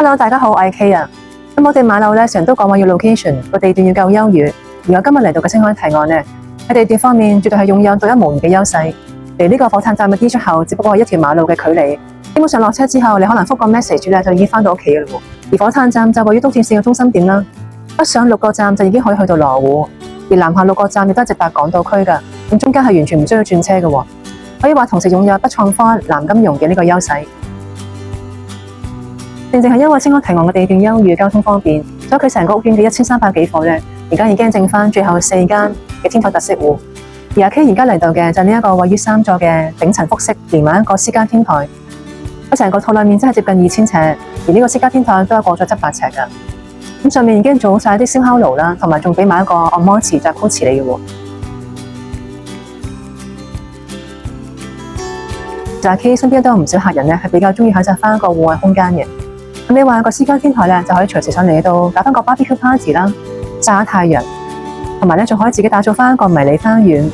Hello， 大家好，我係 K 啊。咁我哋買樓咧，成日都講話要 location， 個地段要夠優越。而我今日嚟到嘅星海提案咧，喺地段方面絕對係擁有獨一無二嘅優勢。離呢個火炭站嘅 D 出口，只不過係1條馬路嘅距離。基本上落車之後，你可能覆個 message 咧，就已經返到屋企嘅嘞。而火炭站就位於東鐵線嘅中心點啦，北上6個站就已經可以去到羅湖，而南下6個站亦都係直達港島區㗎。咁中間係完全唔需要轉車嘅，可以話同時擁有北創科、南金融嘅呢個優勢。正係因為星海提案嘅地段優越、交通方便，所以佢成個屋苑嘅1300幾伙咧，而家已經剩返最後4間嘅天台特色戶。而阿 K 而家嚟到嘅就係呢一個位於3座嘅頂層複式，連埋一個私家天台。佢成個套內面積係接近2000尺，而呢個私家天台都係過咗700尺㗎。咁上面已經做好晒啲燒烤爐啦，同埋仲俾埋一個按摩池、jacuzzi嚟嘅喎。就阿 K 身邊都有唔少客人咧，係比較中意享受翻一個戶外空間嘅。咁你話有個私家天台咧，就可以隨時上嚟呢度搞翻個 barbecue party 啦，曬下太陽，同埋咧仲可以自己打造翻一個迷你花園。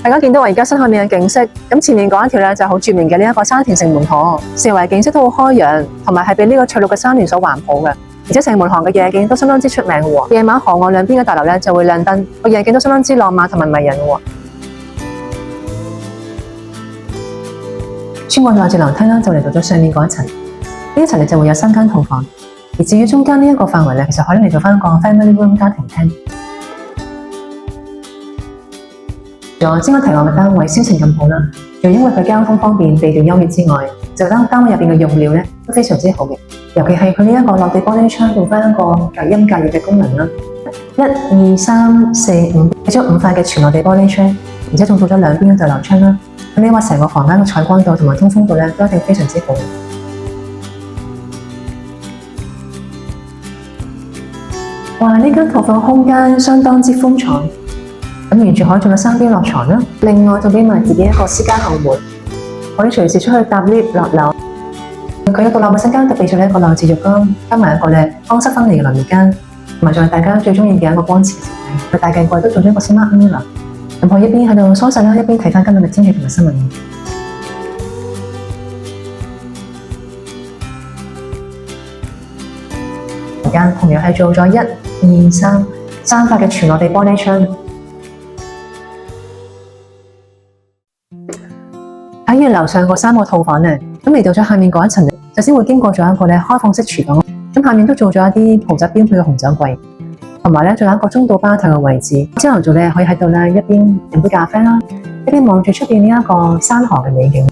大家見到我而家身後面嘅景色，咁前面嗰一條咧就好著名嘅呢一個沙田城門河，四圍景色都好開揚，同埋係被呢個翠綠嘅山巒所環抱嘅，而且城門河嘅夜景都相當之出名嘅喎。夜晚河岸兩邊嘅大樓咧就會亮燈，個夜景都相當之浪漫同埋迷人嘅喎。穿過內置樓梯啦，就嚟到咗上面嗰一層。呢一層就會有3間套房，而至於中間呢一個範圍咧，其實可以嚟做翻一個 family room 家庭廳。仲有星海提案嘅單位銷情咁好啦，仲因為佢交通方便、地段優越之外，就單位入邊嘅用料咧都非常之好嘅，尤其係佢呢一個落地玻璃窗，做翻一個隔音隔熱嘅功能啦。1、2、3、4、5，俾咗5塊嘅全落地玻璃窗，而且仲做咗兩邊嘅對流窗啦。咁你話成個房間嘅採光度同埋通風度咧，都一定非常之好。哇！呢間套房空間相當之寬敞，咁沿住海仲有3邊落床啦。另外仲俾埋自己一個私家後門，可以隨時出去搭 lift 落樓。佢有獨立衛生間，特別咗一個內置浴缸，加埋一個乾濕分離嘅淋浴間，同埋仲係大家最中意嘅一個光磁設計。佢大鏡櫃都做咗一個 smart mirror，咁可以一邊喺度梳洗啦，一邊睇翻今日嘅天氣同埋新聞。間同樣係做咗1、2、3塊嘅全落地玻璃窗。睇完樓上嗰3個套房咧，咁嚟到咗下面嗰一層，就先會經過咗一個開放式廚房。咁下面都做咗一啲豪宅標配嘅紅酒櫃，同埋仲有一個中度吧台嘅位置。朝頭早可以喺度一邊飲杯咖啡啦，一邊望住出邊呢一個山河嘅美景。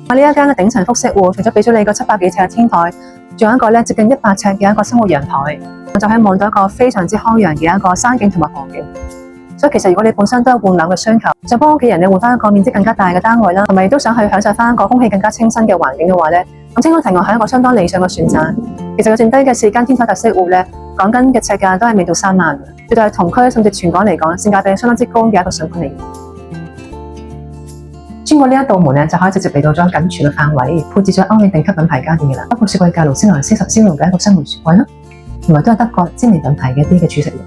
呢一間嘅頂層複式戶，除咗俾咗你個700幾尺嘅天台，仲有一個接近100尺嘅一個生活陽台，就可以望到一個非常之開揚嘅一個山景同埋河景。所以其實如果你本身都有換樓嘅需求，想幫屋企人換翻一個面積更加大嘅單位啦，同埋都想去享受翻一個空氣更加清新嘅環境嘅話咧，咁星海提案係一個相當理想嘅選擇。其實佢剩低嘅4間天台特色戶咧，講緊嘅尺價都係未到3萬，絕對係同區甚至全港嚟講性價比相當之高嘅一個水平嚟。穿過呢一道門就可以直接嚟到咗緊廚嘅範圍，配置咗歐美頂級品牌家電嘅啦，包括雪櫃架、勞斯萊斯10燒爐嘅一個雙門雪櫃啦，同埋都係德國知名品牌嘅一啲嘅主食料。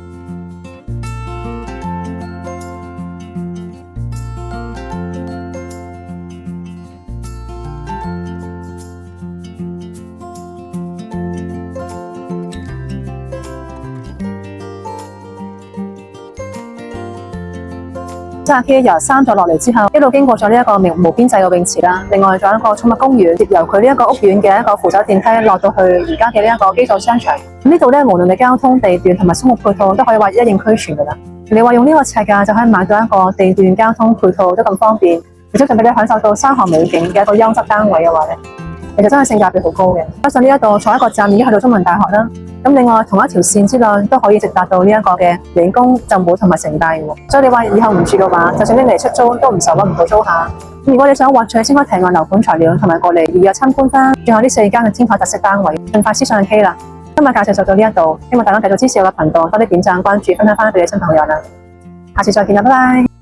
阿 K 由3座落嚟之後，一路經過咗呢一個無邊際嘅泳池啦，另外仲有一個寵物公園，接由佢呢一個屋苑嘅一個扶手電梯落到去而家嘅呢一個基礎商場。咁呢度無論你交通、地段同埋生活配套都可以話一應俱全噶啦。你話用呢個尺價就可以買到一個地段、交通配套都咁方便，而且仲俾你享受到山河美景嘅一個優質單位嘅話咧，其實真係性價比好高嘅。加上呢一度坐一個站已經去到中文大學啦。咁另外同一條線之內都可以直達到呢一個嘅理工、浸會同埋城大喎，所以你話以後唔住嘅話，就算拎嚟出租都唔愁揾唔到租客。如果你想獲取星海提案樓盤材料同埋過嚟預約參觀翻，最後呢4間嘅天台特色單位，盡快私信 K 啦。今日介紹就到呢一度，希望大家繼續支持我嘅頻道，多啲點讚、關注、分享翻俾你親朋友啦。下次再見啦，拜拜。